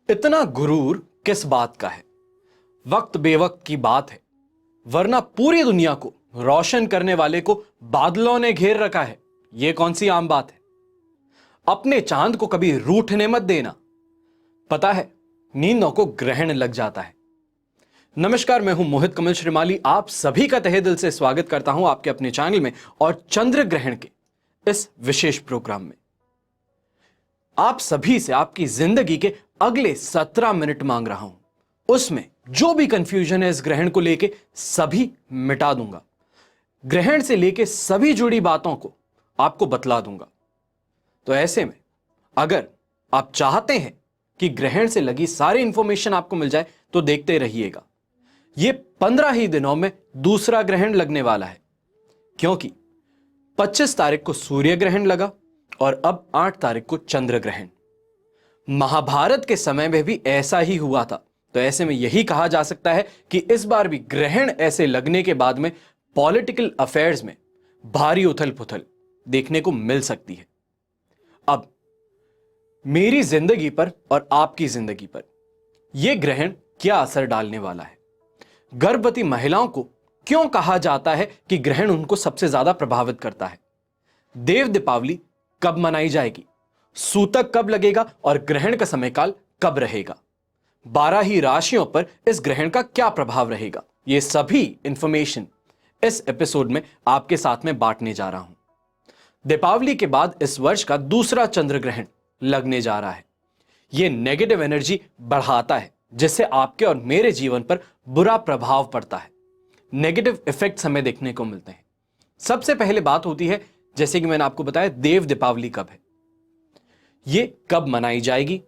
इतना गुरूर किस बात का है। वक्त बेवक्त की बात है, वरना पूरी दुनिया को रोशन करने वाले को बादलों ने घेर रखा है। यह कौन सी आम बात है। अपने चांद को कभी रूठने मत देना। पता है, नींदों को ग्रहण लग जाता है। नमस्कार, मैं हूं मोहित कमल श्रीमाली। आप सभी का तहे दिल से स्वागत करता हूं आपके अपने चैनल में और चंद्र ग्रहण के इस विशेष प्रोग्राम में। आप सभी से आपकी जिंदगी के अगले 17 मिनट मांग रहा हूं। उसमें जो भी कंफ्यूजन है इस ग्रहण को लेके सभी मिटा दूंगा। ग्रहण से लेके सभी जुड़ी बातों को आपको बतला दूंगा। तो ऐसे में अगर आप चाहते हैं कि ग्रहण से लगी सारी इंफॉर्मेशन आपको मिल जाए तो देखते रहिएगा। ये 15 ही दिनों में दूसरा ग्रहण लगने वाला है, क्योंकि 25 तारीख को सूर्य ग्रहण लगा और अब 8 तारीख को चंद्र ग्रहण। महाभारत के समय में भी ऐसा ही हुआ था। तो ऐसे में यही कहा जा सकता है कि इस बार भी ग्रहण ऐसे लगने के बाद में पॉलिटिकल अफेयर्स में भारी उथल पुथल देखने को मिल सकती है। अब मेरी जिंदगी पर और आपकी जिंदगी पर यह ग्रहण क्या असर डालने वाला है। गर्भवती महिलाओं को क्यों कहा जाता है कि ग्रहण उनको सबसे ज्यादा प्रभावित करता है। देव दीपावली कब मनाई जाएगी, सूतक कब लगेगा और ग्रहण का समय काल कब रहेगा। 12 ही राशियों पर इस ग्रहण का क्या प्रभाव रहेगा, यह सभी इंफॉर्मेशन इस एपिसोड में आपके साथ में बांटने जा रहा हूं। दीपावली के बाद इस वर्ष का दूसरा चंद्र ग्रहण लगने जा रहा है। यह नेगेटिव एनर्जी बढ़ाता है, जिससे आपके और मेरे जीवन पर बुरा प्रभाव पड़ता है। नेगेटिव इफेक्ट्स हमें देखने को मिलते हैं। सबसे पहले बात होती है, जैसे कि मैंने आपको बताया, देव दीपावली कब है, यह कब मनाई जाएगी।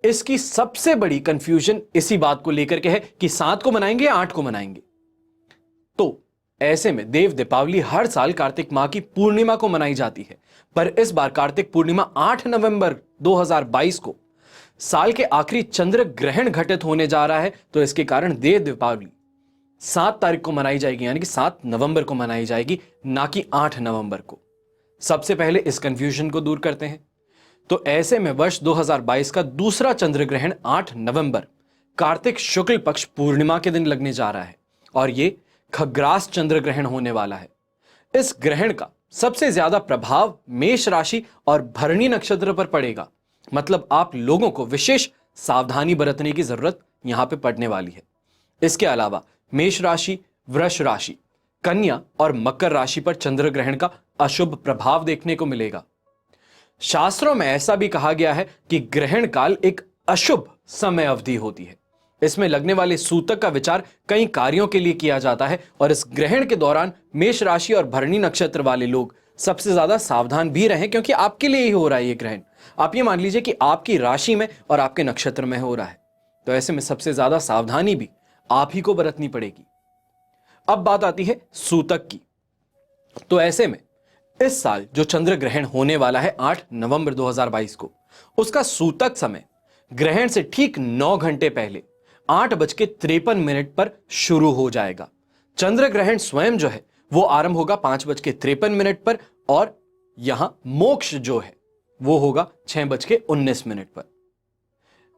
इसकी सबसे बड़ी कंफ्यूजन इसी बात को लेकर के है कि 7 को मनाएंगे या 8 को मनाएंगे। तो ऐसे में देव दीपावली हर साल कार्तिक माह की पूर्णिमा को मनाई जाती है, पर इस बार कार्तिक पूर्णिमा 8 नवंबर 2022 को साल के आखिरी चंद्र ग्रहण घटित होने जा रहा है। तो इसके कारण देव दीपावली 7 तारीख को मनाई जाएगी, यानी कि 7 नवंबर को मनाई जाएगी, ना कि 8 नवंबर को। सबसे पहले इस कंफ्यूजन को दूर करते हैं। तो ऐसे में वर्ष 2022 का दूसरा चंद्र ग्रहण 8 नवंबर कार्तिक शुक्ल पक्ष पूर्णिमा के दिन लगने जा रहा है और यह खग्रास चंद्र ग्रहण होने वाला है। इस ग्रहण का सबसे ज्यादा प्रभाव मेष राशि और भरणी नक्षत्र पर पड़ेगा। मतलब आप लोगों को विशेष सावधानी बरतने की जरूरत यहां पे पड़ने वाली है। इसके अलावा मेष राशि, वृष राशि, कन्या और मकर राशि पर चंद्र ग्रहण का अशुभ प्रभाव देखने को मिलेगा। शास्त्रों में ऐसा भी कहा गया है कि ग्रहण काल एक अशुभ समय अवधि होती है। इसमें लगने वाले सूतक का विचार कई कार्यों के लिए किया जाता है और इस ग्रहण के दौरान मेष राशि और भरणी नक्षत्र वाले लोग सबसे ज्यादा सावधान भी रहें, क्योंकि आपके लिए ही हो रहा है ये ग्रहण। आप ये मान लीजिए कि आपकी राशि में और आपके नक्षत्र में हो रहा है, तो ऐसे में सबसे ज्यादा सावधानी भी आप ही को बरतनी पड़ेगी। अब बात आती है सूतक की। तो ऐसे में इस साल जो चंद्र ग्रहण होने वाला है 8 नवंबर 2022 को, उसका सूतक समय ग्रहण से ठीक 9 घंटे पहले 8:53 पर शुरू हो जाएगा। चंद्र ग्रहण स्वयं जो है वो आरंभ होगा 5:53 पर और यहां मोक्ष जो है वो होगा 6:19 पर।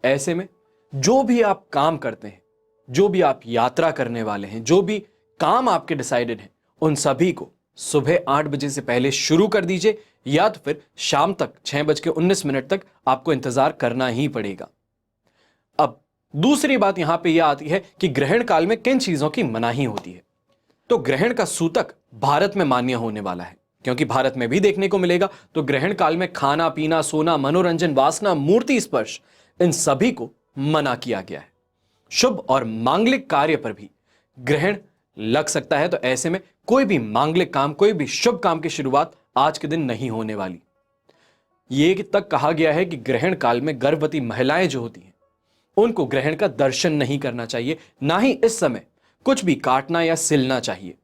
ऐसे में जो भी आप काम करते हैं, जो भी आप यात्रा करने वाले हैं, जो भी काम आपके डिसाइडेड हैं, उन सभी को सुबह 8 बजे से पहले शुरू कर दीजिए, या तो फिर शाम तक 6:19 तक आपको इंतजार करना ही पड़ेगा। अब दूसरी बात यहां पे यह आती है कि ग्रहण काल में किन चीजों की मनाही होती है। तो ग्रहण का सूतक भारत में मान्य होने वाला है, क्योंकि भारत में भी देखने को मिलेगा। तो ग्रहण काल में खाना पीना, सोना, मनोरंजन, वासना, मूर्ति स्पर्श, इन सभी को मना किया गया है। शुभ और मांगलिक कार्य पर भी ग्रहण लग सकता है। तो ऐसे में कोई भी मांगलिक काम, कोई भी शुभ काम की शुरुआत आज के दिन नहीं होने वाली। ये तक कहा गया है कि ग्रहण काल में गर्भवती महिलाएं जो होती हैं उनको ग्रहण का दर्शन नहीं करना चाहिए, ना ही इस समय कुछ भी काटना या सिलना चाहिए।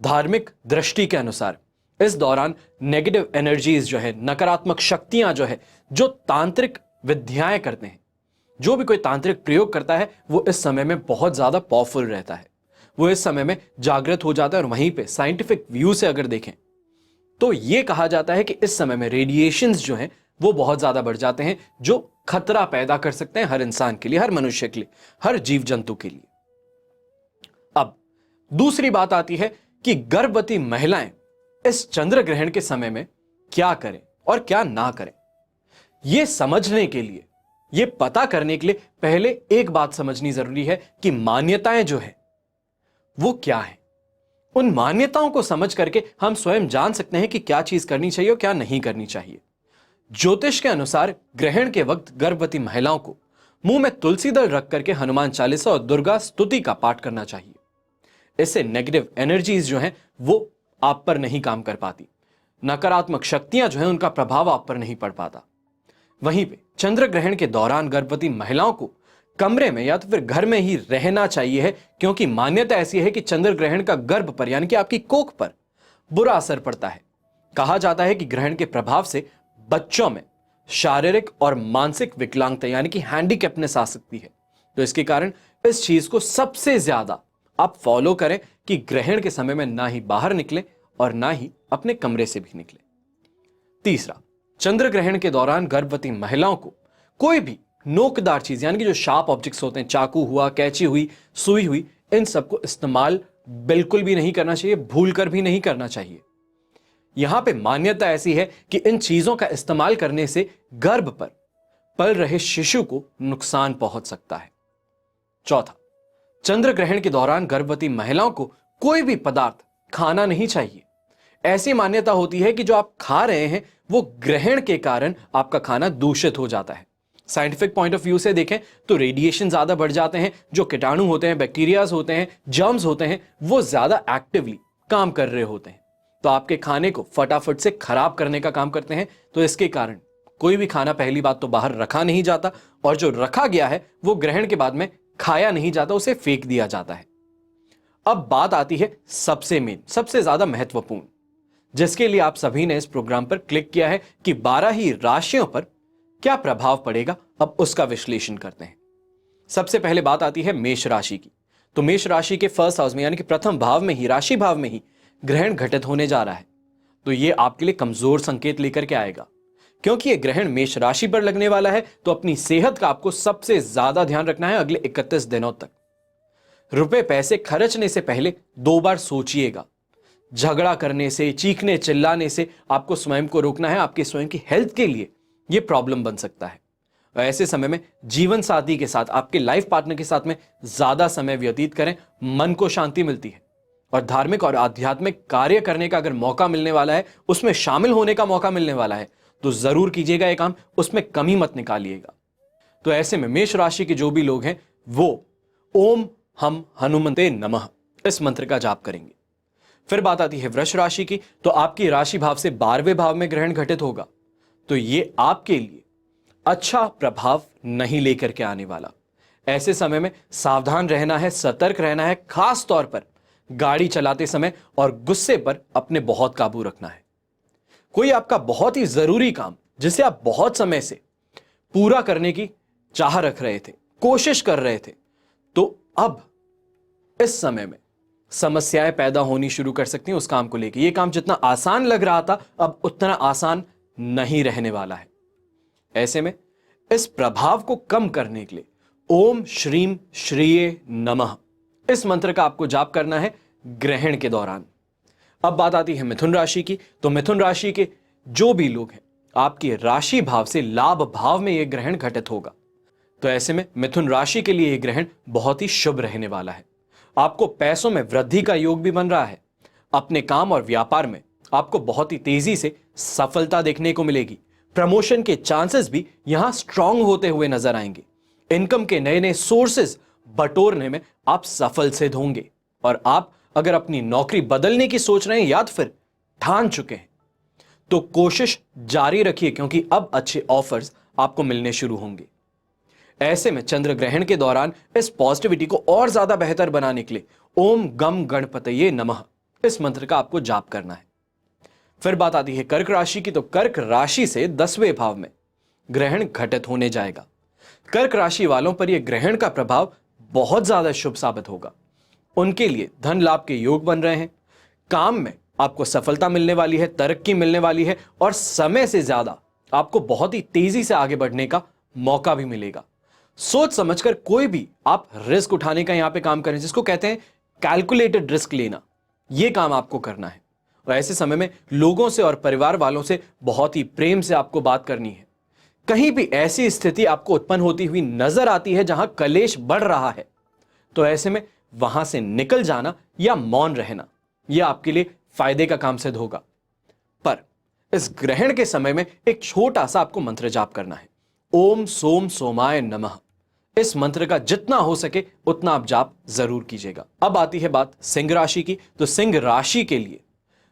धार्मिक दृष्टि के अनुसार इस दौरान नेगेटिव एनर्जीज जो है, नकारात्मक शक्तियां जो है, जो तांत्रिक विद्याएं करते हैं, जो भी कोई तांत्रिक प्रयोग करता है, वो इस समय में बहुत ज्यादा पावरफुल रहता है। वो इस समय में जागृत हो जाता है। और वहीं पे साइंटिफिक व्यू से अगर देखें तो यह कहा जाता है कि इस समय में रेडिएशंस जो हैं वो बहुत ज्यादा बढ़ जाते हैं, जो खतरा पैदा कर सकते हैं हर इंसान के लिए, हर मनुष्य के लिए, हर जीव जंतु के लिए। अब दूसरी बात आती है कि गर्भवती महिलाएं इस चंद्र ग्रहण के समय में क्या करें और क्या ना करें। यह समझने के लिए, यह पता करने के लिए पहले एक बात समझनी जरूरी है कि मान्यताएं जो है वो क्या है। उन मान्यताओं को समझ करके हम स्वयं जान सकते हैं कि क्या चीज करनी चाहिए और क्या नहीं करनी चाहिए। ज्योतिष के अनुसार ग्रहण के वक्त गर्भवती महिलाओं को मुंह में तुलसी दल रख करके हनुमान चालीसा और दुर्गा स्तुति का पाठ करना चाहिए। इससे नेगेटिव एनर्जीज जो हैं वो आप पर नहीं काम कर पाती, नकारात्मक शक्तियां जो हैं उनका प्रभाव आप पर नहीं पड़ पाता। वहीं पे चंद्र ग्रहण के दौरान गर्भवती महिलाओं को कमरे में या तो फिर घर में ही रहना चाहिए है, क्योंकि मान्यता ऐसी है कि चंद्र ग्रहण का गर्भ पर यानी कि आपकी कोख पर बुरा असर पड़ता है। कहा जाता है कि ग्रहण के प्रभाव से बच्चों में शारीरिक और मानसिक विकलांगता यानी कि हैंडीकैपनेस आ सकती है। तो इसके कारण इस चीज को सबसे ज्यादा आप फॉलो करें कि ग्रहण के समय में ना ही बाहर निकले और ना ही अपने कमरे से भी निकले। तीसरा, चंद्र ग्रहण के दौरान गर्भवती महिलाओं को कोई भी नोकदार चीज यानी कि जो शार्प ऑब्जेक्ट्स होते हैं, चाकू हुआ, कैंची हुई, सुई हुई, इन सबको इस्तेमाल बिल्कुल भी नहीं करना चाहिए, भूल कर भी नहीं करना चाहिए। यहां पे मान्यता ऐसी है कि इन चीजों का इस्तेमाल करने से गर्भ पर पल रहे शिशु को नुकसान पहुंच सकता है। चौथा, चंद्र ग्रहण के दौरान गर्भवती महिलाओं को कोई भी पदार्थ खाना नहीं चाहिए। ऐसी मान्यता होती है कि जो आप खा रहे हैं वो ग्रहण के कारण आपका खाना दूषित हो जाता है। साइंटिफिक पॉइंट ऑफ व्यू से देखें तो रेडिएशन ज्यादा बढ़ जाते हैं, जो कीटाणु होते हैं, बैक्टीरियाज होते हैं, जर्म्स होते हैं, वो ज्यादा एक्टिवली काम कर रहे होते हैं, तो आपके खाने को फटाफट से खराब करने का काम करते हैं। तो इसके कारण कोई भी खाना पहली बात तो बाहर रखा नहीं जाता, और जो रखा गया है वो ग्रहण के बाद में खाया नहीं जाता, उसे फेंक दिया जाता है। अब बात आती है सबसे मेन, सबसे ज्यादा महत्वपूर्ण, जिसके लिए आप सभी ने इस प्रोग्राम पर क्लिक किया है कि 12 ही राशियों पर क्या प्रभाव पड़ेगा। अब उसका विश्लेषण करते हैं। सबसे पहले बात आती है मेष राशि की। तो मेष राशि के फर्स्ट हाउस में यानी कि प्रथम भाव में ही, राशि भाव में ही ग्रहण घटित होने जा रहा है। तो यह आपके लिए कमजोर संकेत लेकर के आएगा, क्योंकि यह ग्रहण मेष राशि पर लगने वाला है। तो अपनी सेहत का आपको सबसे ज्यादा ध्यान रखना है अगले 31 दिनों तक। रुपए पैसे खर्चने से पहले 2 बार सोचिएगा। झगड़ा करने से, चीखने चिल्लाने से आपको स्वयं को रोकना है। आपके स्वयं की हेल्थ के लिए यह प्रॉब्लम बन सकता है। और ऐसे समय में जीवन साथी के साथ, आपके लाइफ पार्टनर के साथ में ज्यादा समय व्यतीत करें, मन को शांति मिलती है। और धार्मिक और आध्यात्मिक कार्य करने का अगर मौका मिलने वाला है, उसमें शामिल होने का मौका मिलने वाला है, तो जरूर कीजिएगा ये काम, उसमें कमी मत निकालिएगा। तो ऐसे में मेष राशि के जो भी लोग हैं वो ओम हम हनुमते नमः इस मंत्र का जाप करेंगे। फिर बात आती है वृष राशि की। तो आपकी राशि भाव से 12वें भाव में ग्रहण घटित होगा, तो ये आपके लिए अच्छा प्रभाव नहीं लेकर के आने वाला। ऐसे समय में सावधान रहना है, सतर्क रहना है, खास तौर पर गाड़ी चलाते समय, और गुस्से पर अपने बहुत काबू रखना है। कोई आपका बहुत ही जरूरी काम जिसे आप बहुत समय से पूरा करने की चाह रख रहे थे, कोशिश कर रहे थे, तो अब इस समय में समस्याएं पैदा होनी शुरू कर सकती हैं उस काम को लेकर। यह काम जितना आसान लग रहा था अब उतना आसान नहीं रहने वाला है। ऐसे में इस प्रभाव को कम करने के लिए ओम श्रीम श्रीये नमः इस मंत्र का आपको जाप करना है ग्रहण के दौरान। अब बात आती है मिथुन राशि की। तो मिथुन राशि के जो भी लोग हैं, आपकी राशि भाव से लाभ भाव में यह ग्रहण घटित होगा। तो ऐसे में मिथुन राशि के लिए यह ग्रहण बहुत ही शुभ रहने वाला है। आपको पैसों में वृद्धि का योग भी बन रहा है। अपने काम और व्यापार में आपको बहुत ही तेजी से सफलता देखने को मिलेगी। प्रमोशन के चांसेस भी यहां स्ट्रांग होते हुए नजर आएंगे। इनकम के नए नए सोर्सेज बटोरने में आप सफल सिद्ध होंगे। और आप अगर अपनी नौकरी बदलने की सोच रहे हैं या तो फिर ठान चुके हैं, तो कोशिश जारी रखिए, क्योंकि अब अच्छे ऑफर्स आपको मिलने शुरू होंगे। ऐसे में चंद्र ग्रहण के दौरान इस पॉजिटिविटी को और ज्यादा बेहतर बनाने के लिए ओम गम गणपतये नमः इस मंत्र का आपको जाप करना है। फिर बात आती है कर्क राशि की। तो कर्क राशि से 10वें भाव में ग्रहण घटित होने जाएगा। कर्क राशि वालों पर यह ग्रहण का प्रभाव बहुत ज्यादा शुभ साबित होगा। उनके लिए धन लाभ के योग बन रहे हैं। काम में आपको सफलता मिलने वाली है, तरक्की मिलने वाली है, और समय से ज्यादा आपको बहुत ही तेजी से आगे बढ़ने का मौका भी मिलेगा। सोच समझकर कोई भी आप रिस्क उठाने का यहां पे काम करें, जिसको कहते हैं कैलकुलेटेड रिस्क लेना, यह काम आपको करना है। और ऐसे समय में लोगों से और परिवार वालों से बहुत ही प्रेम से आपको बात करनी है। कहीं भी ऐसी स्थिति आपको उत्पन्न होती हुई नजर आती है जहां कलेश बढ़ रहा है, तो ऐसे में वहां से निकल जाना या मौन रहना, यह आपके लिए फायदे का काम सिद्ध होगा। पर इस ग्रहण के समय में एक छोटा सा आपको मंत्र जाप करना है, ओम सोम सोमाय नमः। इस मंत्र का जितना हो सके उतना आप जाप जरूर कीजिएगा। अब आती है बात सिंह राशि की। तो सिंह राशि के लिए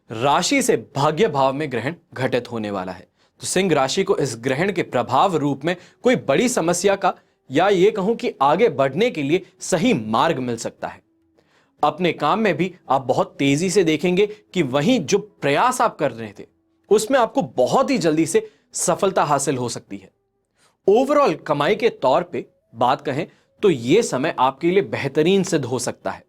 राशि से भाग्य भाव में ग्रहण घटित होने वाला है। तो सिंह राशि को इस ग्रहण के प्रभाव रूप में कोई बड़ी समस्या का, या ये कहूं कि आगे बढ़ने के लिए सही मार्ग मिल सकता है। अपने काम में भी आप बहुत तेजी से देखेंगे कि वहीं जो प्रयास आप कर रहे थे उसमें आपको बहुत ही जल्दी से सफलता हासिल हो सकती है। ओवरऑल कमाई के तौर पे बात कहें तो यह समय आपके लिए बेहतरीन सिद्ध हो सकता है।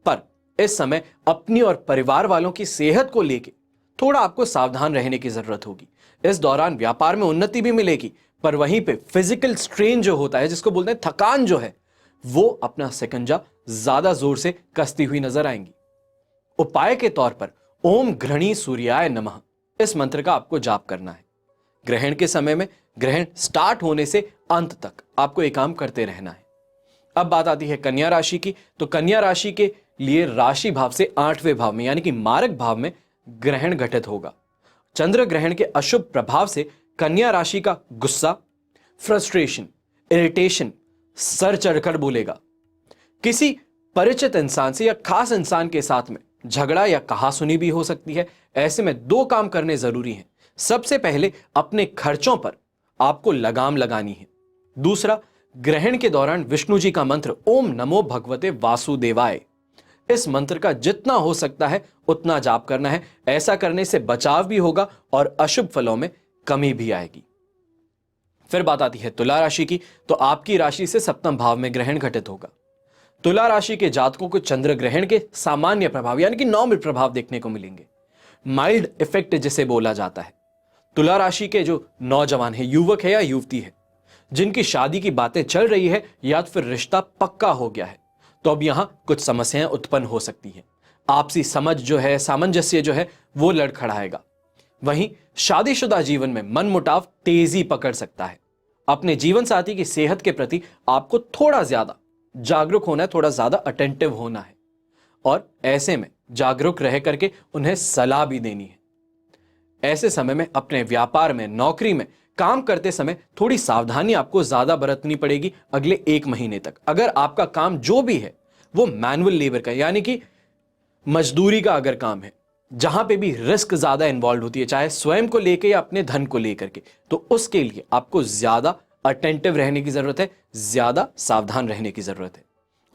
पर इस समय अपनी और परिवार वालों की सेहत को लेकर थोड़ा आपको सावधान रहने की जरूरत होगी। इस दौरान व्यापार में उन्नति भी मिलेगी, पर वहीं पे फिजिकल स्ट्रेन जो होता है, जिसको बोलते हैं थकान जो है, वो अपना शिकंजा ज्यादा जोर से कसती हुई नजर आएंगी। उपाय के तौर पर ओम घृणी सूर्याय नमः, इस मंत्र का आपको जाप करना है। ग्रहण के समय में ग्रहण स्टार्ट होने से अंत तक आपको एक काम करते रहना है। अब बात आती है कन्या राशि की। तो कन्या राशि के लिए राशि भाव से 8वें भाव में यानी कि मारक भाव में ग्रहण घटित होगा। चंद्र ग्रहण के अशुभ प्रभाव से कन्या राशि का गुस्सा, फ्रस्ट्रेशन, इरिटेशन सर चढ़कर बोलेगा। किसी परिचित इंसान से या खास इंसान के साथ में झगड़ा या कहासुनी भी हो सकती है। ऐसे में दो काम करने जरूरी हैं। सबसे पहले अपने खर्चों पर आपको लगाम लगानी है। दूसरा, ग्रहण के दौरान विष्णु जी का मंत्र ओम नमो भगवते वासुदेवाय, इस मंत्र का जितना हो सकता है उतना जाप करना है। ऐसा करने से बचाव भी होगा और अशुभ फलों में कमी भी आएगी। फिर बात आती है तुला राशि की। तो आपकी राशि से सप्तम भाव में ग्रहण घटित होगा। तुला राशि के जातकों को चंद्र ग्रहण के सामान्य प्रभाव यानी कि नॉर्मल प्रभाव देखने को मिलेंगे। माइल्ड इफेक्ट जिसे बोला जाता है। तुला राशि के जो नौजवान है, युवक है या युवती है, जिनकी शादी की बातें चल रही है या तो फिर रिश्ता पक्का हो गया है, तो अब यहां कुछ समस्याएं उत्पन्न हो सकती हैं। आपसी समझ जो है, सामंजस्य जो है, वो लड़खड़ाएगा। वहीं शादीशुदा जीवन में मनमुटाव तेजी पकड़ सकता है। अपने जीवन साथी की सेहत के प्रति आपको थोड़ा ज्यादा जागरूक होना है, थोड़ा ज्यादा अटेंटिव होना है, और ऐसे में जागरूक रह करके उन्हें सलाह भी देनी है। ऐसे समय में अपने व्यापार में, नौकरी में काम करते समय थोड़ी सावधानी आपको ज्यादा बरतनी पड़ेगी अगले 1 महीने तक। अगर आपका काम जो भी है वो मैनुअल लेबर का यानी कि मजदूरी का अगर काम है, जहां पे भी रिस्क ज्यादा इन्वॉल्व होती है, चाहे स्वयं को लेकर या अपने धन को लेकर के, तो उसके लिए आपको ज्यादा अटेंटिव रहने की जरूरत है, ज्यादा सावधान रहने की जरूरत है।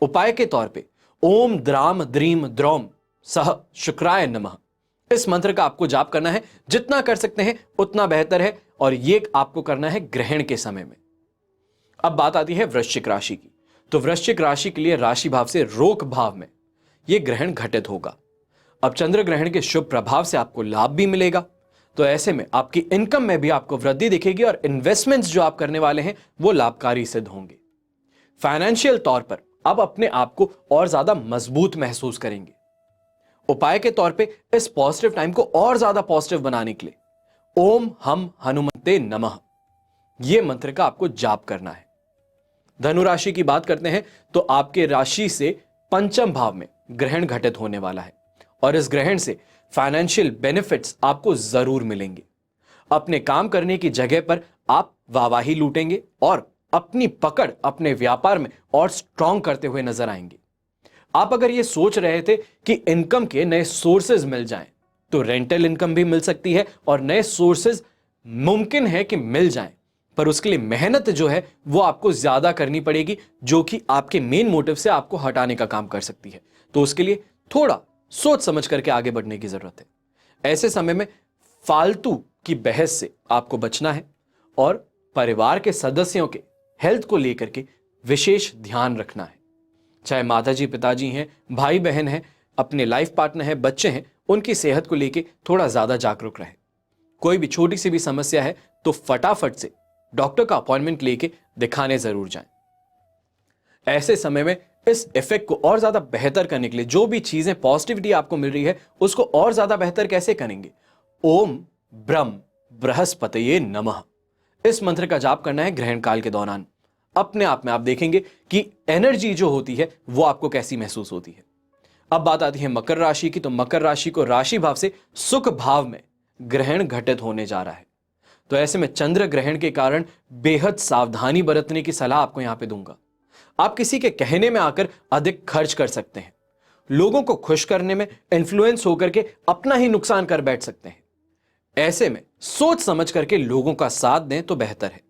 उपाय के तौर पे ओम द्राम द्रीम द्रौम सह शुक्राय नमः, इस मंत्र का आपको जाप करना है। जितना कर सकते हैं उतना बेहतर है, और ये आपको करना है ग्रहण के समय में। अब बात आती है वृश्चिक राशि की। तो वृश्चिक राशि के लिए राशि भाव से रोक भाव में यह ग्रहण घटित होगा। अब चंद्र ग्रहण के शुभ प्रभाव से आपको लाभ भी मिलेगा। तो ऐसे में आपकी इनकम में भी आपको वृद्धि दिखेगी और इन्वेस्टमेंट्स जो आप करने वाले हैं वो लाभकारी सिद्ध होंगे। फाइनेंशियल तौर पर आप अपने आप को और ज्यादा मजबूत महसूस करेंगे। उपाय के तौर पे इस पॉजिटिव टाइम को और ज्यादा पॉजिटिव बनाने के लिए ओम हम हनुमते नमः, यह मंत्र का आपको जाप करना है। धनु राशि की बात करते हैं तो आपके राशि से पंचम भाव में ग्रहण घटित होने वाला है, और इस ग्रहण से फाइनेंशियल बेनिफिट्स आपको जरूर मिलेंगे। अपने काम करने की जगह पर आप वाहवाही लूटेंगे और अपनी पकड़ अपने व्यापार में और स्ट्रांग करते हुए नजर आएंगे। आप अगर ये सोच रहे थे कि इनकम के नए सोर्सेज मिल जाएं, तो रेंटल इनकम भी मिल सकती है और नए सोर्सेज मुमकिन है कि मिल जाएं, पर उसके लिए मेहनत जो है वो आपको ज्यादा करनी पड़ेगी, जो कि आपके मेन मोटिव से आपको हटाने का काम कर सकती है। तो उसके लिए थोड़ा सोच समझ करके आगे बढ़ने की जरूरत है। ऐसे समय में फालतू की बहस से आपको बचना है और परिवार के सदस्यों के हेल्थ को लेकर के विशेष ध्यान रखना है। चाहे माताजी पिताजी हैं, भाई बहन हैं, अपने लाइफ पार्टनर हैं, बच्चे हैं, उनकी सेहत को लेकर थोड़ा ज्यादा जागरूक रहें। कोई भी छोटी सी भी समस्या है तो फटाफट से डॉक्टर का अपॉइंटमेंट लेके दिखाने जरूर जाएं। ऐसे समय में इस इफेक्ट को और ज्यादा बेहतर करने के लिए जो भी चीजें पॉजिटिविटी आपको मिल रही है उसको और ज्यादा बेहतर कैसे करेंगे? ओम ब्रह्म बृहस्पतये नमः, इस मंत्र का जाप करना है ग्रहण काल के दौरान। अपने आप में आप देखेंगे कि एनर्जी जो होती है वो आपको कैसी महसूस होती है। अब बात आती है मकर राशि की, तो मकर राशि को राशि भाव से सुख भाव में ग्रहण घटित होने जा रहा है। तो ऐसे में चंद्र ग्रहण के कारण बेहद सावधानी बरतने की सलाह आपको यहां पे दूंगा। आप किसी के कहने में आकर अधिक खर्च कर सकते हैं, लोगों को खुश करने में इन्फ्लुएंस होकर के अपना ही नुकसान कर बैठ सकते हैं। ऐसे में सोच समझ करके लोगों का साथ दें तो बेहतर है।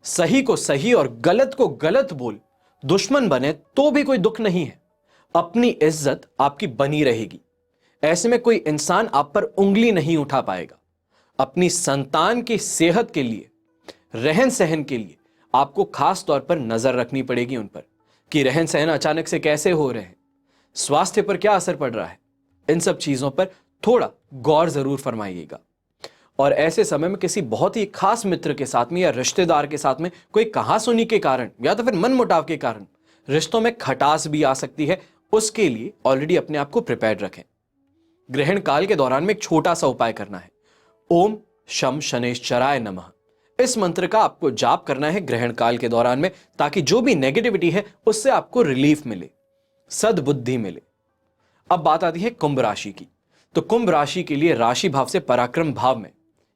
सही को सही और गलत को गलत बोल दुश्मन बने तो भी कोई दुख नहीं है, अपनी इज्जत आपकी बनी रहेगी। ऐसे में कोई इंसान आप पर उंगली नहीं उठा पाएगा। अपनी संतान की सेहत के लिए, रहन सहन के लिए आपको खास तौर पर नजर रखनी पड़ेगी उन पर कि रहन सहन अचानक से कैसे हो रहे हैं, स्वास्थ्य पर क्या असर पड़ रहा है। इन सब चीजों पर थोड़ा गौर जरूर फरमाइएगा। और ऐसे समय में किसी बहुत ही खास मित्र के साथ में या रिश्तेदार के साथ में कोई कहासुनी के कारण या तो फिर मनमुटाव के कारण रिश्तों में खटास भी आ सकती है, उसके लिए ऑलरेडी अपने आप को प्रिपेयर्ड रखें। ग्रहण काल के दौरान में एक छोटा सा उपाय करना है। ओम शम शनैश्चराय नमः, इस मंत्र का आपको जाप करना है ग्रहण काल के दौरान में, ताकि जो भी नेगेटिविटी है उससे आपको रिलीफ मिले, सद्बुद्धि मिले। अब बात आती है कुंभ राशि की, तो कुंभ राशि के लिए राशि भाव से पराक्रम भाव में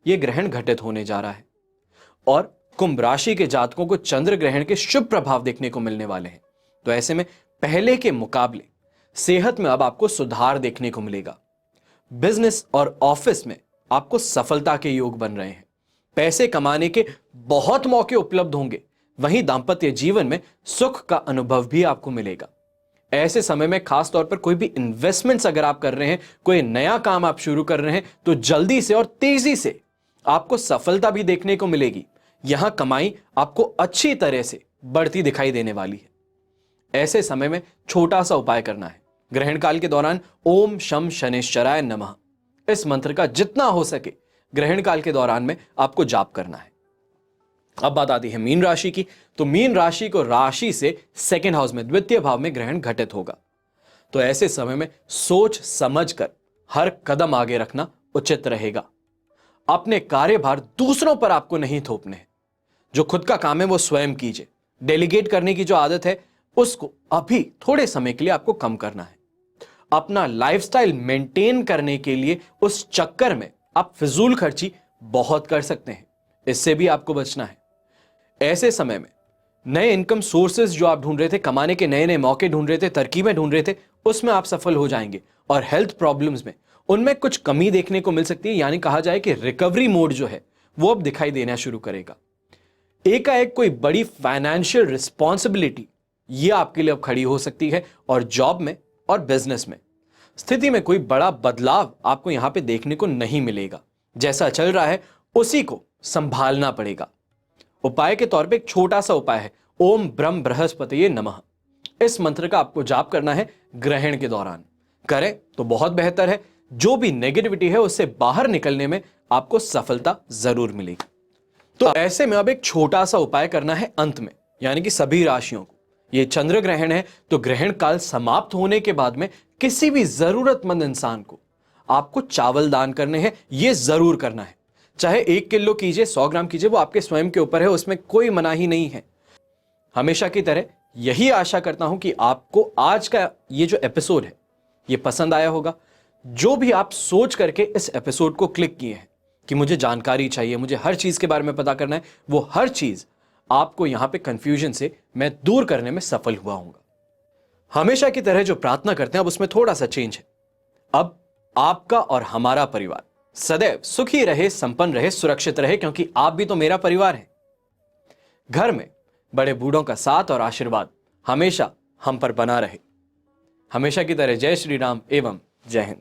यह ग्रहण घटित होने जा रहा है और कुंभ राशि के जातकों को चंद्र ग्रहण के शुभ प्रभाव देखने को मिलने वाले हैं। तो ऐसे में पहले के मुकाबले सेहत में अब आपको सुधार देखने को मिलेगा। बिजनेस और ऑफिस में आपको सफलता के योग बन रहे हैं। पैसे कमाने के बहुत मौके उपलब्ध होंगे। वहीं दांपत्य जीवन में सुख का अनुभव भी आपको मिलेगा। ऐसे समय में खास तौर पर कोई भी इन्वेस्टमेंट्स अगर आप कर रहे हैं, कोई नया काम आप शुरू कर रहे हैं, तो जल्दी से और तेजी से आपको सफलता भी देखने को मिलेगी। यहां कमाई आपको अच्छी तरह से बढ़ती दिखाई देने वाली है। ऐसे समय में छोटा सा उपाय करना है। ग्रहण काल के दौरान ओम शम शनैश्चराय नमः, इस मंत्र का जितना हो सके ग्रहण काल के दौरान में आपको जाप करना है। अब बात आती है मीन राशि की, तो मीन राशि को राशि से सेकंड हाउस में द्वितीय भाव में ग्रहण घटित होगा। तो ऐसे समय में सोच समझकर हर कदम आगे रखना उचित रहेगा। अपने कार्यभार दूसरों पर आपको नहीं थोपने हैं। जो खुद का काम है वो स्वयं कीजिए। डेलीगेट करने की जो आदत है उसको अभी थोड़े समय के लिए आपको कम करना है। अपना लाइफस्टाइल मेंटेन करने के लिए उस चक्कर में आप फिजूल खर्ची बहुत कर सकते हैं, इससे भी आपको बचना है। ऐसे समय में नए इनकम सोर्सेज जो आप ढूंढ रहे थे, कमाने के नए नए मौके ढूंढ रहे थे, तरकीबें ढूंढ रहे थे, उसमें आप सफल हो जाएंगे। और हेल्थ प्रॉब्लम्स में उनमें कुछ कमी देखने को मिल सकती है, यानी कहा जाए कि रिकवरी मोड जो है वो अब दिखाई देना शुरू करेगा। एकाएक कोई बड़ी फाइनेंशियल रिस्पॉन्सिबिलिटी ये आपके लिए अब खड़ी हो सकती है और जॉब में और बिजनेस में स्थिति में कोई बड़ा बदलाव आपको यहां पे देखने को नहीं मिलेगा। जैसा चल रहा है उसी को संभालना पड़ेगा। उपाय के तौर पे एक छोटा सा उपाय है, ओम ब्रह्म बृहस्पतये नमः, इस मंत्र का आपको जाप करना है ग्रहण के दौरान। करें तो बहुत बेहतर है। जो भी नेगेटिविटी है उससे बाहर निकलने में आपको सफलता जरूर मिलेगी। तो ऐसे में अब एक छोटा सा उपाय करना है अंत में, यानी कि सभी राशियों को। यह चंद्र ग्रहण है, तो ग्रहण काल समाप्त होने के बाद में किसी भी जरूरतमंद इंसान को आपको चावल दान करने हैं। यह जरूर करना है, चाहे 1 किलो कीजिए, 100 ग्राम कीजिए, वो आपके स्वयं के ऊपर है, उसमें कोई मनाही नहीं है। हमेशा की तरह यही आशा करता हूं कि आपको आज का ये जो एपिसोड है ये पसंद आया होगा। जो भी आप सोच करके इस एपिसोड को क्लिक किए हैं कि मुझे जानकारी चाहिए, मुझे हर चीज के बारे में पता करना है, वो हर चीज आपको यहां पे कंफ्यूजन से मैं दूर करने में सफल हुआ हूंगा। हमेशा की तरह जो प्रार्थना करते हैं अब उसमें थोड़ा सा चेंज है। अब आपका और हमारा परिवार सदैव सुखी रहे, संपन्न रहे, सुरक्षित रहे, क्योंकि आप भी तो मेरा परिवार हैं। घर में बड़े बूढ़ों का साथ और आशीर्वाद हमेशा हम पर बना रहे। हमेशा की तरह जय श्री राम एवं जय हिंद।